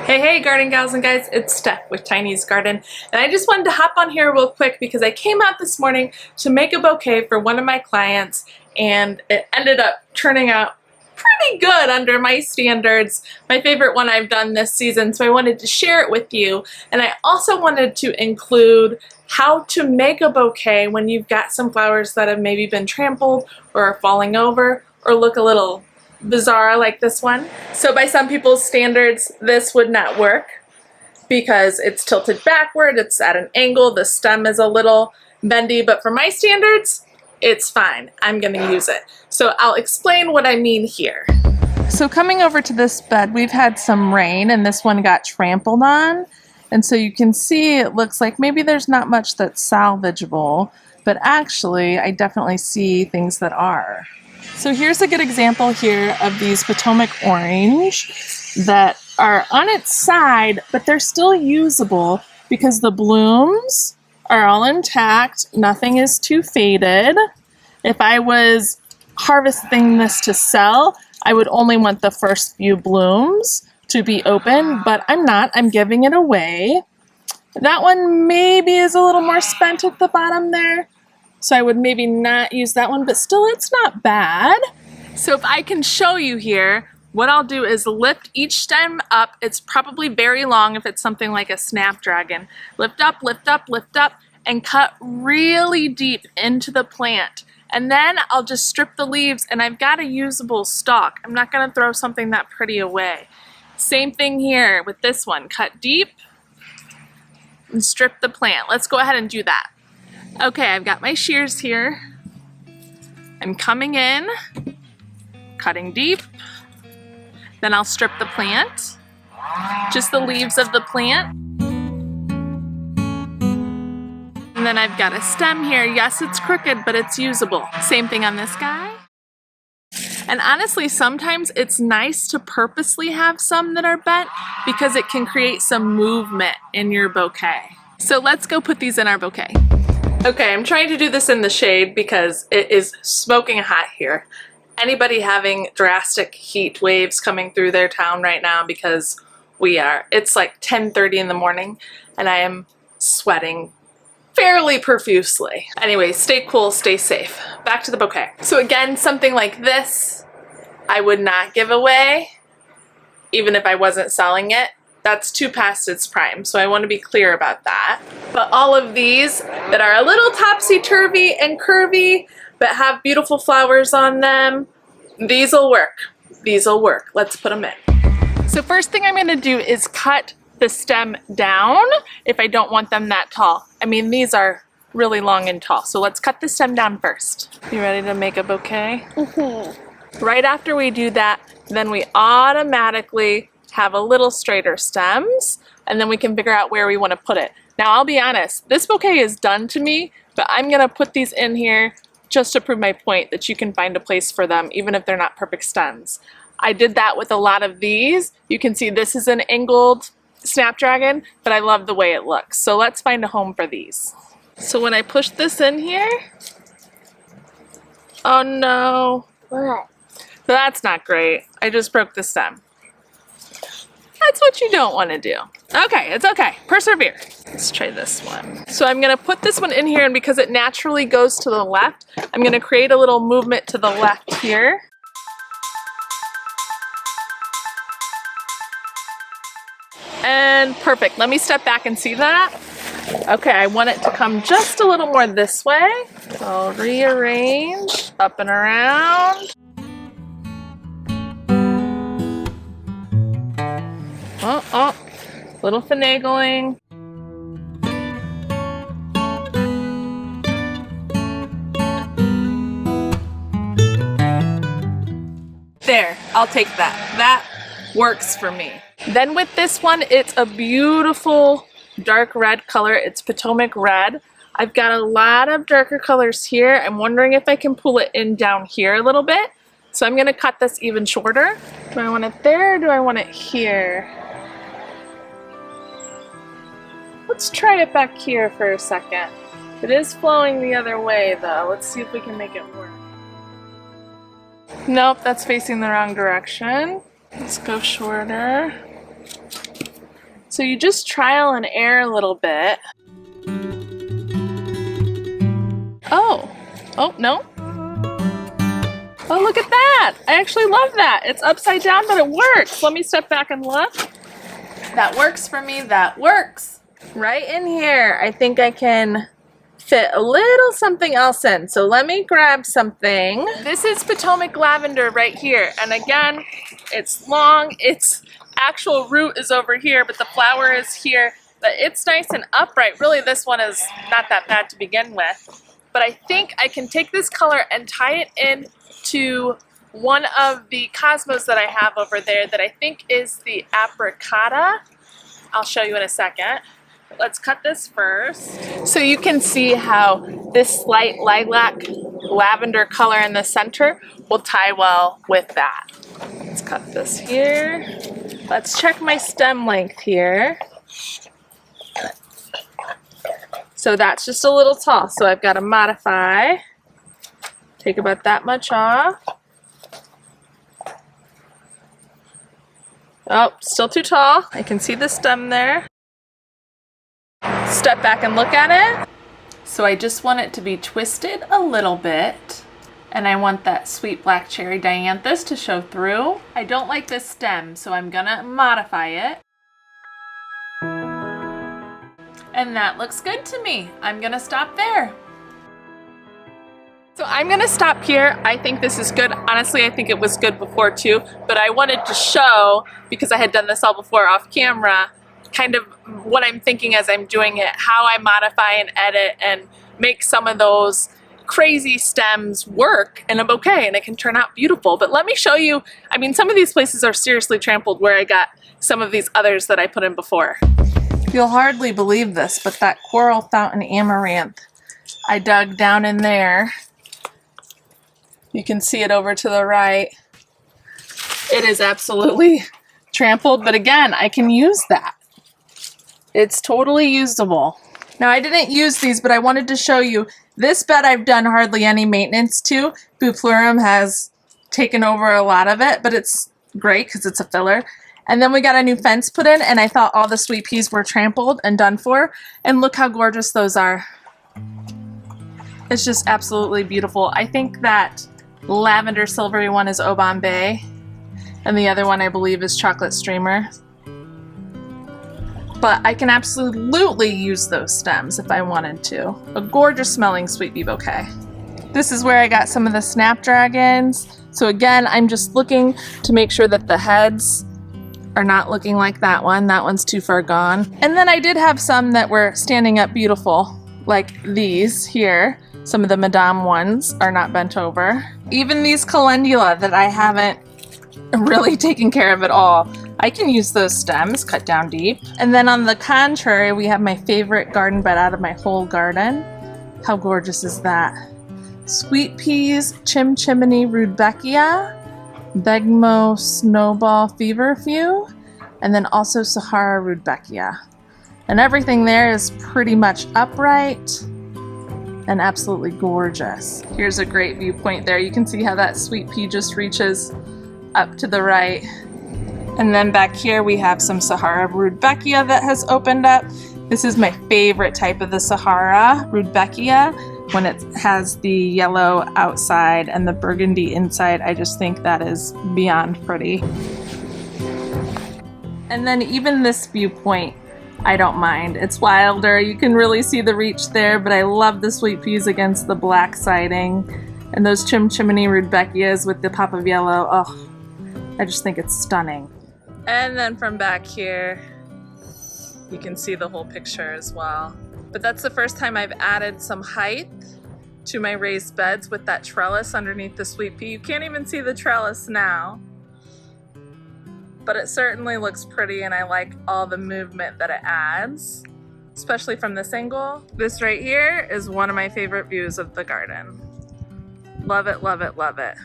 Hey garden gals and guys, it's Steph with Tiny's Garden, and I just wanted to hop on here real quick because I came out this morning to make a bouquet for one of my clients and it ended up turning out pretty good under my standards. My favorite one I've done this season, so I wanted to share it with you. And I also wanted to include how to make a bouquet when you've got some flowers that have maybe been trampled or are falling over or look a little bizarre like this one. So by some people's standards, this would not work because it's tilted backward, it's at an angle, the stem is a little bendy, but for my standards, it's fine. I'm gonna use it. So I'll explain what I mean here. So coming over to this bed, we've had some rain and this one got trampled on. And so you can see it looks like maybe there's not much that's salvageable, but actually I definitely see things that are. So here's a good example here of these Potomac orange that are on its side, but they're still usable because the blooms are all intact, nothing is too faded. If I was harvesting this to sell, I would only want the first few blooms to be open, but I'm not, I'm giving it away. That one maybe is a little more spent at the bottom there, so I would maybe not use that one, but still it's not bad. So if I can show you here, what I'll do is lift each stem up. It's probably very long if it's something like a snapdragon. Lift up, lift up, lift up, and cut really deep into the plant. And then I'll just strip the leaves and I've got a usable stalk. I'm not gonna throw something that pretty away. Same thing here with this one. Cut deep and strip the plant. Let's go ahead and do that. Okay, I've got my shears here. I'm coming in, cutting deep. Then I'll strip the plant, just the leaves of the plant. And then I've got a stem here. Yes, it's crooked, but it's usable. Same thing on this guy. And honestly, sometimes it's nice to purposely have some that are bent because it can create some movement in your bouquet. So let's go put these in our bouquet. Okay, I'm trying to do this in the shade because it is smoking hot here. Anybody having drastic heat waves coming through their town right now, because we are. It's like 10:30 in the morning and I am sweating fairly profusely. Anyway, stay cool, stay safe. Back to the bouquet. So again, something like this, I would not give away, even if I wasn't selling it. That's too past its prime, so I want to be clear about that. But all of these that are a little topsy-turvy and curvy, but have beautiful flowers on them, these'll work. These'll work. Let's put them in. So first thing I'm going to do is cut the stem down if I don't want them that tall. I mean, these are really long and tall, so let's cut the stem down first. You ready to make a bouquet? Mm-hmm. Right after we do that, then we automatically have a little straighter stems, and then we can figure out where we want to put it. Now, I'll be honest, this bouquet is done to me, but I'm going to put these in here just to prove my point that you can find a place for them, even if they're not perfect stems. I did that with a lot of these. You can see this is an angled snapdragon, but I love the way it looks. So let's find a home for these. So when I push this in here, oh no. What? That's not great. I just broke the stem. That's what you don't want to do. Okay, it's okay. Persevere. Let's try this one. So I'm going to put this one in here, and because it naturally goes to the left, I'm going to create a little movement to the left here. And perfect. Let me step back and see that. Okay, I want it to come just a little more this way. So I'll rearrange up and around. Oh, little finagling. There, I'll take that. That works for me. Then with this one, it's a beautiful dark red color. It's Potomac red. I've got a lot of darker colors here. I'm wondering if I can pull it in down here a little bit. So I'm gonna cut this even shorter. Do I want it there or do I want it here? Let's try it back here for a second. It is flowing the other way though. Let's see if we can make it work. Nope, that's facing the wrong direction. Let's go shorter. So you just trial and error a little bit. Oh, no. Oh, look at that. I actually love that. It's upside down, but it works. Let me step back and look. That works for me, that works. Right in here, I think I can fit a little something else in. So let me grab something. This is Potomac lavender right here. And again, it's long, its actual root is over here, but the flower is here. But it's nice and upright. Really, this one is not that bad to begin with. But I think I can take this color and tie it in to one of the cosmos that I have over there that I think is the apricota. I'll show you in a second. Let's cut this first. So you can see how this slight lilac lavender color in the center will tie well with that. Let's cut this here. Let's check my stem length here. So that's just a little tall, so I've got to modify. Take about that much off. Oh, still too tall. I can see the stem there. Step back and look at it. So I just want it to be twisted a little bit. And I want that sweet black cherry dianthus to show through. I don't like this stem, so I'm gonna modify it. And that looks good to me. I'm gonna stop there. So I'm gonna stop here. I think this is good. Honestly, I think it was good before too, but I wanted to show, because I had done this all before off camera, kind of what I'm thinking as I'm doing it, how I modify and edit and make some of those crazy stems work in a bouquet, and it can turn out beautiful. But let me show you, I mean, some of these places are seriously trampled where I got some of these others that I put in before. You'll hardly believe this, but that coral fountain amaranth, I dug down in there. You can see it over to the right. It is absolutely trampled, but again, I can use that. It's totally usable. Now, I didn't use these, but I wanted to show you this bed I've done hardly any maintenance to. Buplurum has taken over a lot of it, but it's great because it's a filler. And then we got a new fence put in, and I thought all the sweet peas were trampled and done for. And look how gorgeous those are. It's just absolutely beautiful. I think that lavender silvery one is Eau Bombay, and the other one I believe is Chocolate Streamer. But I can absolutely use those stems if I wanted to. A gorgeous smelling sweet pea bouquet. This is where I got some of the snapdragons. So again, I'm just looking to make sure that the heads are not looking like that one. That one's too far gone. And then I did have some that were standing up beautiful, like these here. Some of the Madame ones are not bent over. Even these calendula that I haven't really taken care of at all, I can use those stems cut down deep. And then on the contrary, we have my favorite garden bed out of my whole garden. How gorgeous is that? Sweet peas, chimchimney rudbeckia, Begmo snowball feverfew, and then also Sahara rudbeckia. And everything there is pretty much upright and absolutely gorgeous. Here's a great viewpoint there. You can see how that sweet pea just reaches up to the right. And then back here we have some Sahara rudbeckia that has opened up. This is my favorite type of the Sahara rudbeckia, when it has the yellow outside and the burgundy inside. I just think that is beyond pretty. And then even this viewpoint, I don't mind. It's wilder. You can really see the reach there, but I love the sweet peas against the black siding. And those chimchimney rudbeckias with the pop of yellow. Oh, I just think it's stunning. And then from back here, you can see the whole picture as well. But that's the first time I've added some height to my raised beds with that trellis underneath the sweet pea. You can't even see the trellis now, but it certainly looks pretty, and I like all the movement that it adds, especially from this angle. This right here is one of my favorite views of the garden. Love it, love it, love it.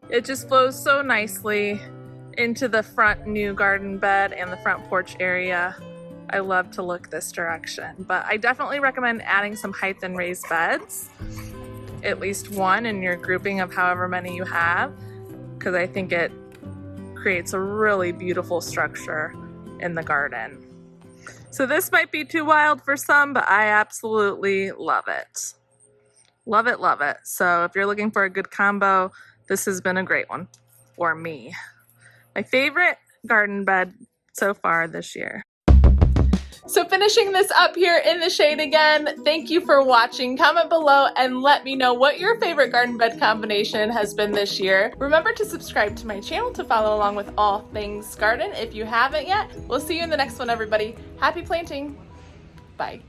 It just flows so nicely into the front new garden bed and the front porch area. I love to look this direction, but I definitely recommend adding some height in raised beds. at least one in your grouping of however many you have, because I think it creates a really beautiful structure in the garden. So this might be too wild for some, but I absolutely love it. Love it, love it. So if you're looking for a good combo, this has been a great one for me. My favorite garden bed so far this year. So finishing this up here in the shade again, thank you for watching. Comment below and let me know what your favorite garden bed combination has been this year. Remember to subscribe to my channel to follow along with all things garden if you haven't yet. We'll see you in the next one, everybody. Happy planting. Bye.